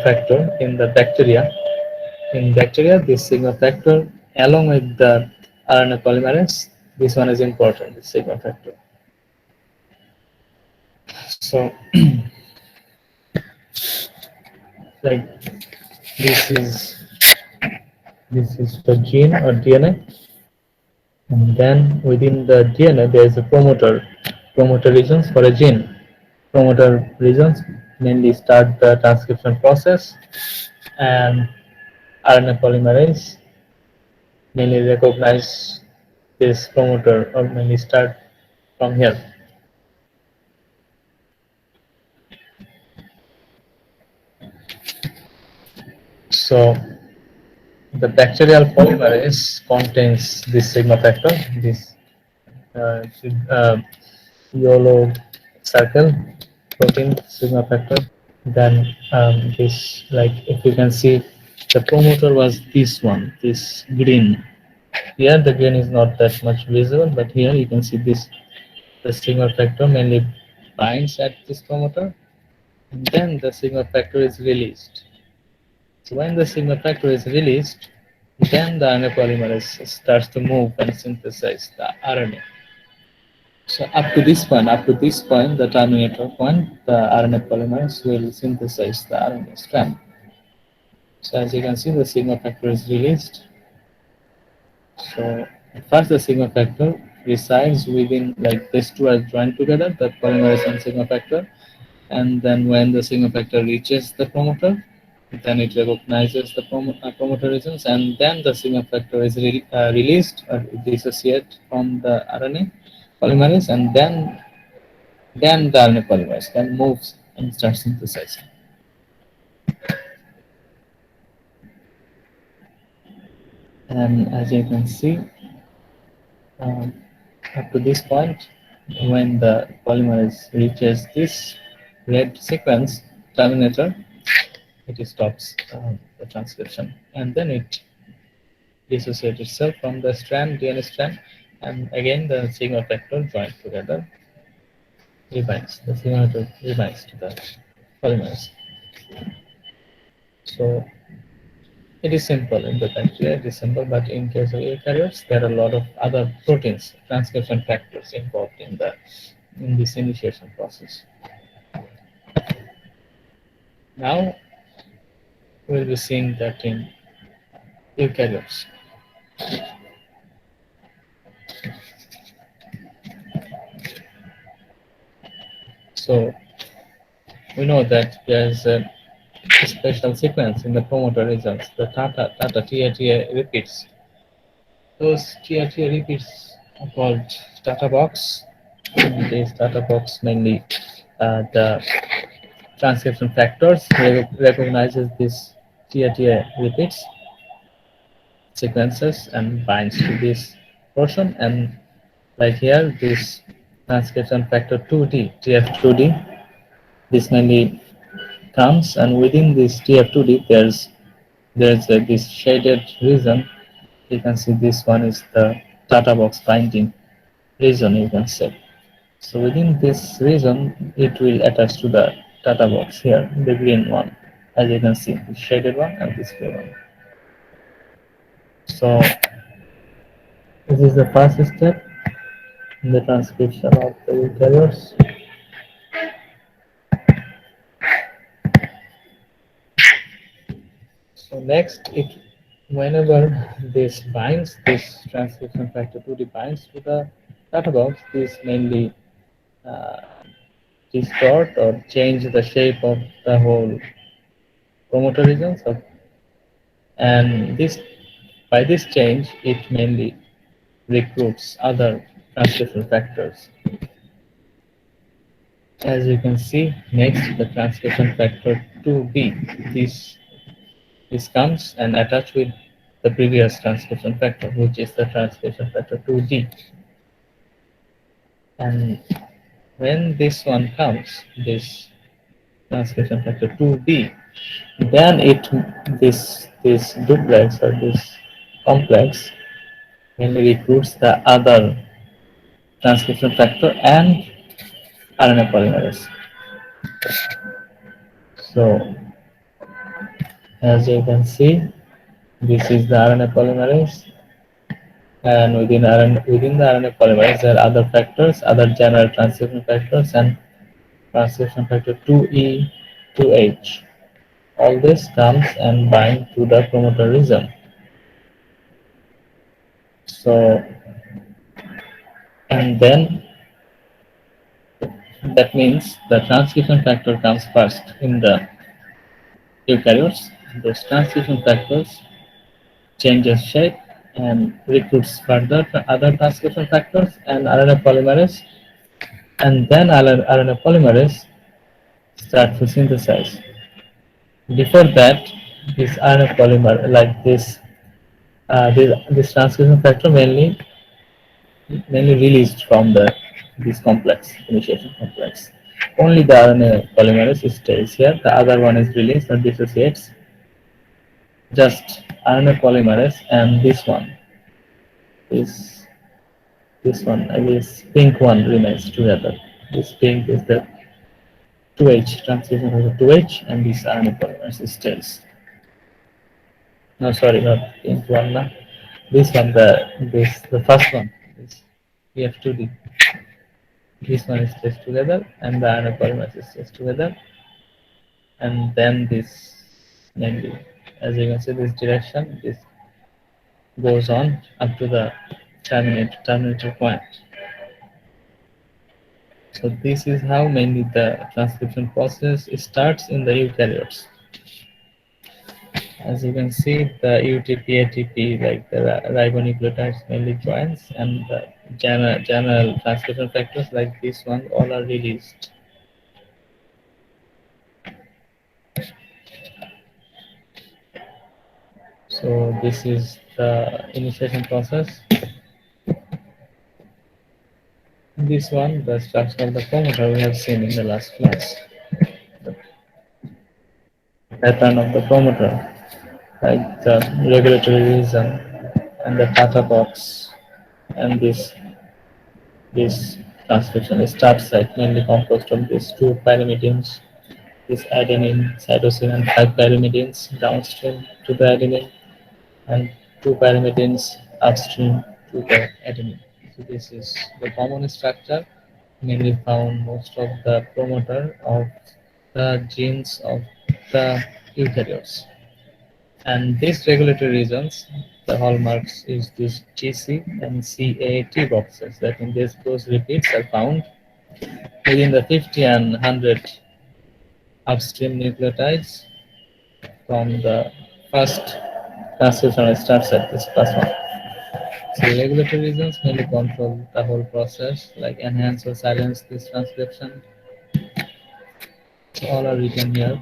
factor in the bacteria. In bacteria, this sigma factor along with the RNA polymerase, this one is important, this sigma factor. So, like this is the gene or DNA, and then within the DNA there is a promoter regions for a gene. Promoter regions mainly start the transcription process, and RNA polymerase mainly recognize this promoter or mainly start from here. So the bacterial polymerase contains this sigma factor, this uh, yellow circle protein sigma factor. Then this, like if you can see, the promoter was this one, this green. Here the green is not that much visible, but here you can see this. The sigma factor mainly binds at this promoter, and then the sigma factor is released. So when the sigma factor is released, then the RNA polymerase starts to move and synthesize the RNA. So up to this point, the terminator point, the RNA polymerase will synthesize the RNA strand. So as you can see, the sigma factor is released. So first, the sigma factor resides within, like these two are joined together, the polymerase and sigma factor. And then when the sigma factor reaches the promoter, then it recognizes the promoter regions, and then the sigma factor is released or dissociate from the RNA polymerase, and then the RNA polymerase then moves and starts synthesizing. And as you can see, um, up to this point, when the polymerase reaches this red sequence terminator, it stops the transcription, and then it dissociates itself from the strand, DNA strand, and again the sigma factor joined together rebinds. The sigma factor rebinds to the polymerase. So it is simple in the bacteria, it is simple, but in case of eukaryotes, there are a lot of other proteins, transcription factors involved in this initiation process. Now we'll be seeing that in eukaryotes. So we know that there's a special sequence in the promoter regions, the Tata repeats. Those Tata repeats are called Tata box. And these Tata box mainly the transcription factors recognizes this Tata repeats sequences and binds to this portion, and like here this transcription factor 2D, TF2D, this mainly comes, and within this TF2D there's this shaded region. You can see this one is the Tata box binding region, you can say. So within this region, it will attach to the Tata box here, the green one, as you can see, the shaded one and this green one. So this is the first step in the transcription of the eukaryotes. So next, whenever this binds, this transcription factor 2D binds to the Tata box, this mainly uh, distort or change the shape of the whole promoter regions, and this by this change it mainly recruits other transcription factors. As you can see, next the transcription factor 2B. This comes and attach with the previous transcription factor, which is the transcription factor 2D. And when this one comes, this transcription factor 2B, then this duplex or this complex mainly recruits the other transcription factor and RNA polymerase. So As you can see, this is the RNA polymerase, and within the RNA polymerase, there are other factors, other general transcription factors, and transcription factor 2E, 2H. All this comes and bind to the promoter region. So, and then that means the transcription factor comes first in the eukaryotes. Those transcription factors changes shape and recruits further other transcription factors and RNA polymerase, and then RNA polymerase start to synthesize. Before that, this RNA polymer, like this transcription factor mainly released from this complex, initiation complex. Only the RNA polymerase stays here. The other one is released and dissociates. Just RNA polymerase and is this one, this pink one remains together. This pink is the 2H transcription of the 2H, and this RNA polymerase stays. No, sorry, not pink one. No. This one, the first one is Ph2D. This one stays together, and the RNA polymerase stays together, and then this mainly, as you can see, this direction, this goes on up to the terminator point. So this is how mainly the transcription process starts in the eukaryotes. As you can see, the UTP, ATP, like the ribonucleotides mainly joins, and the general transcription factors like this one all are released. So this is the initiation process. This one, the structure of the promoter we have seen in the last class. The pattern of the promoter, like the regulatory region and the Tata box, and this transcription start site mainly composed of these two pyrimidines, this adenine, cytosine, and five pyrimidines downstream to the adenine, and two pyrimidines upstream to the adenine. So this is the common structure mainly found most of the promoter of the genes of the eukaryotes. And these regulatory regions, the hallmarks is this GC and CAT boxes. That means those repeats are found within the 50 and 100 upstream nucleotides from the first transcription starts at this plus one. So regulatory regions mainly control the whole process, like enhance or silence this transcription. So all are written here.